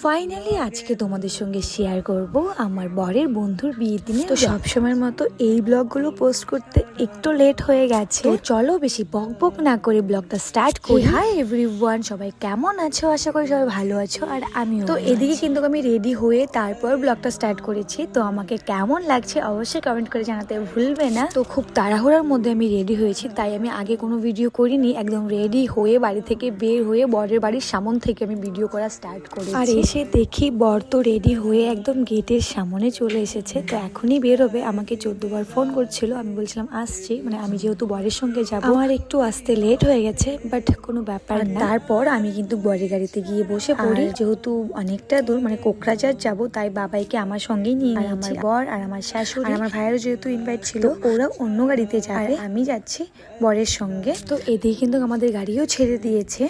Finally আজকে তোমাদের সঙ্গে শেয়ার করব আমার বরের বন্ধুর বিয়ের দিনে। তো সবসময়ের মতো এই ব্লগগুলো পোস্ট করতে একটু লেট হয়ে গেছে, তো চলো বেশি বক বক না করে ব্লগটা স্টার্ট করি। হাই এভরিওয়ান, সবাই কেমন আছো? আশা করি সবাই ভালো আছো, আর আমিও। তো এদিকে কিন্তু আমি রেডি হয়ে তারপর ব্লগটা স্টার্ট করেছি। তো আমাকে কেমন লাগছে অবশ্যই কমেন্ট করে জানাতে ভুলবে না। তো খুব তাড়াহুড়ার মধ্যে আমি রেডি হয়েছি, তাই আমি আগে কোনো ভিডিও করিনি। একদম রেডি হয়ে বাড়ি থেকে বের হয়ে বরের বাড়ির সামন থেকে আমি ভিডিও করা স্টার্ট করেছি। আর এসে দেখি বর তো রেডি হয়ে একদম গেটের সামনে চলে এসেছে। তো এখনই বের হবে, আমাকে 14 বার ফোন করছিল। আমি বলছিলাম আসছি, মানে আমি যেহেতু বরের সঙ্গে যাবো, আমার একটু আসতে লেট হয়ে গেছে, বাট কোনো ব্যাপার না। তারপর আমি কিন্তু বরের গাড়িতে গিয়ে বসে পড়ি। যেহেতু অনেকটা দূর, মানে কোকরাঝার যাবো, তাই বাবাইকে আমার সঙ্গেই নিয়ে নিয়েছি। আমার বর আর আমার শাশুড়ি আর আমার ভাইয়েরও যেহেতু ইনভাইট ছিল, ওরা অন্য গাড়িতে যাবে, আমি যাচ্ছি বরের সঙ্গে। তো এদিকে কিন্তু আমাদের গাড়িও ছেড়ে দিয়েছে।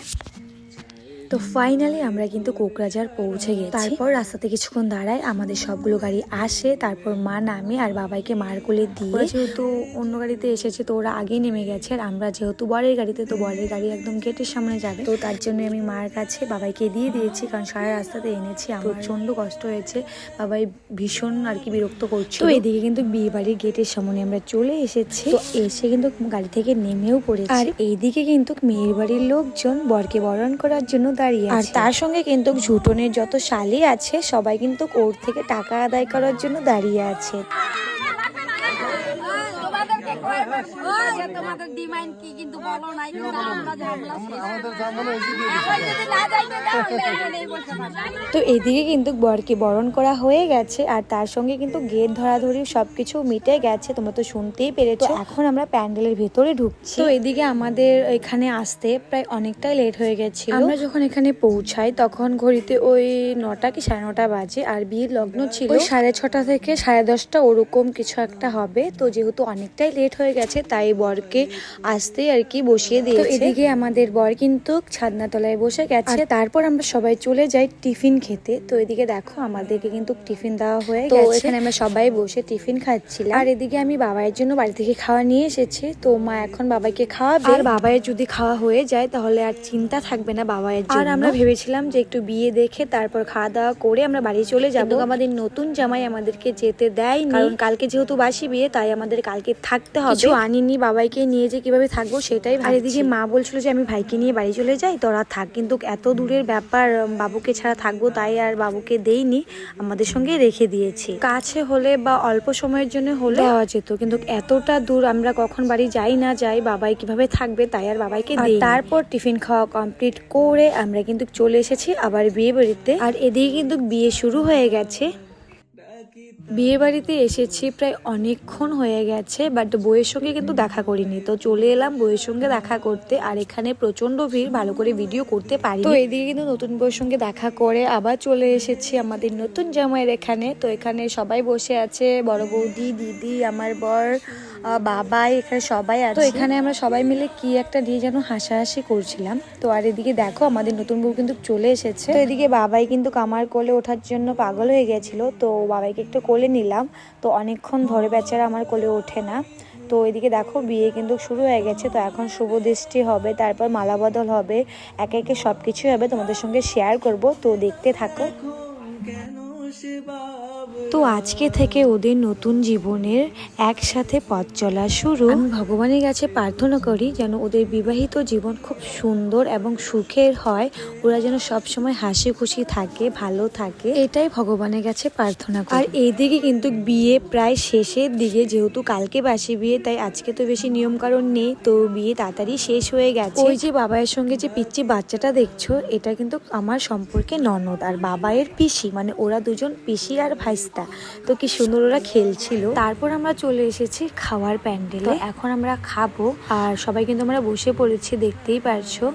তো ফাইনালি আমরা কিন্তু কোকরাঝার পৌঁছে গেছি। তারপর রাস্তাতে কিছুক্ষণ দাঁড়ায়, আমাদের সবগুলো গাড়ি আসে, তারপর মা নামে আর বাবাইকে মার কোলে দিয়ে। যেহেতু অন্য গাড়িতে এসেছে তো ওরা আগেই নেমে গেছে, আর আমরা যেহেতু বরের গাড়িতে, তো বরের গাড়ি একদম গেটের সামনে যাবে। তো তার জন্য আমি মার কাছে বাবাইকে দিয়ে দিয়েছি, কারণ সারা রাস্তাতে এনেছি, আমার প্রচন্ড কষ্ট হয়েছে। বাবাই ভীষণ আর কি বিরক্ত করছে। তো এদিকে কিন্তু বিয়ে বাড়ির গেটের সামনে আমরা চলে এসেছি। তো এসে কিন্তু গাড়ি থেকে নেমেও পড়েছি। আর এইদিকে কিন্তু মেয়ের বাড়ির লোকজন বরকে বরণ করার জন্য দাঁড়িয়ে আছে। আর তার সঙ্গে কিন্তু ঝুটনের যত শালি আছে সবাই কিন্তু ওর থেকে টাকা আদায় করার জন্য দাঁড়িয়ে আছে। তো এদিকে কিন্তু বরকে বরণ করা হয়ে গেছে, আর তার সঙ্গে কিন্তু গেট ধরাধরি সবকিছু মিটে গেছে, তোমরা তো শুনতেই পেরেছো। এখন আমরা প্যান্ডেলের ভেতরে ঢুকছি। তো এদিকে আমাদের এখানে আসতে প্রায় অনেকটাই লেট হয়ে গেছে। আমরা যখন এখানে পৌঁছাই তখন ঘড়িতে ওই 9টা কি 9:30 বাজে, আর বিয়ের লগ্ন ছিল 6:30 থেকে 10:30 ওরকম কিছু একটা হবে। তো যেহেতু অনেকটাই লেট হয়ে গেছে, তাই বরকে আসতে আর কি বসিয়ে দিয়েছে। তো এদিকে আমাদের বর কিন্তু ছাদনা তলায় বসে গেছে। তারপর আমরা সবাই চলে যাই টিফিন খেতে। তো এদিকে দেখো আমাদেরকে কিন্তু টিফিন দেওয়া হয়ে গেছে, এখানে আমরা সবাই বসে টিফিন খাচ্ছিলাম। আর এদিকে আমি বাবাইয়ের জন্য বাড়ি থেকে খাওয়া নিয়ে এসেছি। তো মা এখন বাবাইকে খাওয়াবে, আর বাবাইয়ের যদি খাওয়া হয়ে যায় তাহলে আর চিন্তা থাকবে না বাবাইয়ের জন্য। আর আমরা ভেবেছিলাম যে একটু বিয়ে দেখে তারপর খাওয়া দাওয়া করে আমরা বাড়ি চলে যাবো। আমাদের নতুন জামাই আমাদেরকে যেতে দেয়নি, কারণ কালকে যেহেতু বাসি বিয়ে, তাই আমাদের কালকে থাকতে হবে। কিছু আনিনি, বাবাইকে নিয়ে যে কিভাবে থাকবো সেটাই। আর এদিকে মা বলছিল যে আমি ভাইকে নিয়ে বাড়ি চলে যাই, তোরা থাক। কিন্তু এত দূরের ব্যাপার, বাবুকে ছাড়া থাকবো, তাই আর বাবুকে দেইনি, আমাদের সঙ্গে রেখে দিয়েছি। কাছে হলে বা অল্প সময়ের জন্য হলে দেওয়া যেত, কিন্তু এতটা দূর আমরা কখন বাড়ি যাই না যাই, বাবাই কিভাবে থাকবে, তাই আর বাবাইকে দিই। তারপর টিফিন খাওয়া কমপ্লিট করে আমরা কিন্তু চলে এসেছি আবার বিয়ে বাড়িতে। আর এদিকে কিন্তু বিয়ে শুরু হয়ে গেছে। বিয়ে বাড়িতে এসেছি প্রায় অনেকক্ষণ হয়ে গেছে, বাট বউয়ের সঙ্গে কিন্তু দেখা করিনি। তো চলে এলাম বউয়ের সঙ্গে দেখা করতে, আর এখানে প্রচন্ড ভিড়, ভালো করে ভিডিও করতে পারি। তো এদিকে কিন্তু নতুন বউয়ের সঙ্গে দেখা করে আবার চলে এসেছি আমাদের নতুন জামাইয়ের এখানে। তো এখানে সবাই বসে আছে, বড় বৌদি, দিদি, আমার বর, বাবাই, এখানে সবাই আছে। তো এখানে আমরা সবাই মিলে কি একটা দিয়ে যেন হাসাহাসি করছিলাম। তো আর এদিকে দেখো আমাদের নতুন বউ কিন্তু চলে এসেছে। তো এদিকে বাবাই কিন্তু আমার কোলে ওঠার জন্য পাগল হয়ে গেছিল, তো বাবাইকে একটু কোলে নিলাম। তো অনেকক্ষণ ধরে বেচারা আমার কোলে ওঠে না। তো এদিকে দেখো বিয়ে কিন্তু শুরু হয়ে গেছে। তো এখন শুভ দৃষ্টি হবে, তারপর মালা বদল হবে, একে একে সবকিছুই হবে, তোমাদের সঙ্গে শেয়ার করব। তো দেখতে থাকো। তো আজকে থেকে ওদের নতুন জীবনের একসাথে পথ চলা শুরু। আমি ভগবানের কাছে প্রার্থনা করি যেন ওদের বিবাহিত জীবন খুব সুন্দর এবং সুখের হয়, ওরা যেন সবসময় হাসি খুশি থাকে, ভালো থাকে, এটাই ভগবানের কাছে প্রার্থনা করি। আর এইদিকে কিন্তু বিয়ে প্রায় শেষের দিকে, যেহেতু কালকে বাসি বিয়ে, তাই আজকে তো বেশি নিয়ম কারণ নেই, তো বিয়ে তাড়াতাড়ি শেষ হয়ে গেছে। ওই যে বাবাইয়ের সঙ্গে যে পিচ্চি বাচ্চাটা দেখছো, এটা কিন্তু আমার সম্পর্কে ননদ আর বাবাইয়ের পিসি, মানে ওরা দুজন পিসি আর ভাইস্তা। তো কি সুন্দর ওরা খেলছিল। তারপর আমরা চলে এসেছি খাওয়ার প্যান্ডেলে, এখন আমরা খাবো। আর সবাই কিন্তু আমরা বসে পড়েছি, দেখতেই পারছো।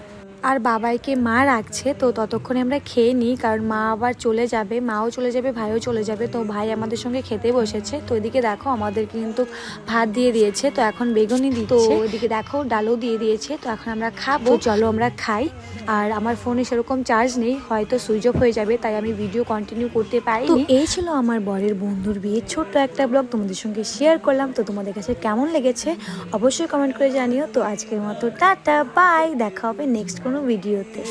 আর বাবাইকে মা রাখছে, তো ততক্ষণে আমরা খেয়ে নিই, কারণ মা আবার চলে যাবে, মাও চলে যাবে, ভাইও চলে যাবে। তো ভাই আমাদের সঙ্গে খেতে বসেছে। তো এদিকে দেখো আমাদের কিন্তু ভাত দিয়ে দিয়েছে, তো এখন বেগুনি দিচ্ছে। তো এদিকে দেখো ডালও দিয়ে দিয়েছে। তো এখন আমরা খাবো, চলো আমরা খাই। আর আমার ফোনে সেরকম চার্জ নেই, হয়তো সুইচ অফ হয়ে যাবে, তাই আমি ভিডিও কন্টিনিউ করতে পারিনি। তো এই ছিল আমার বরের বন্ধুর বিয়ের ছোট্ট একটা ব্লগ, তোমাদের সঙ্গে শেয়ার করলাম। তো তোমাদের কাছে কেমন লেগেছে অবশ্যই কমেন্ট করে জানিও। তো আজকের মতো টাটা, বাই, দেখা হবে নেক্সট কোনো ভিডিওতে।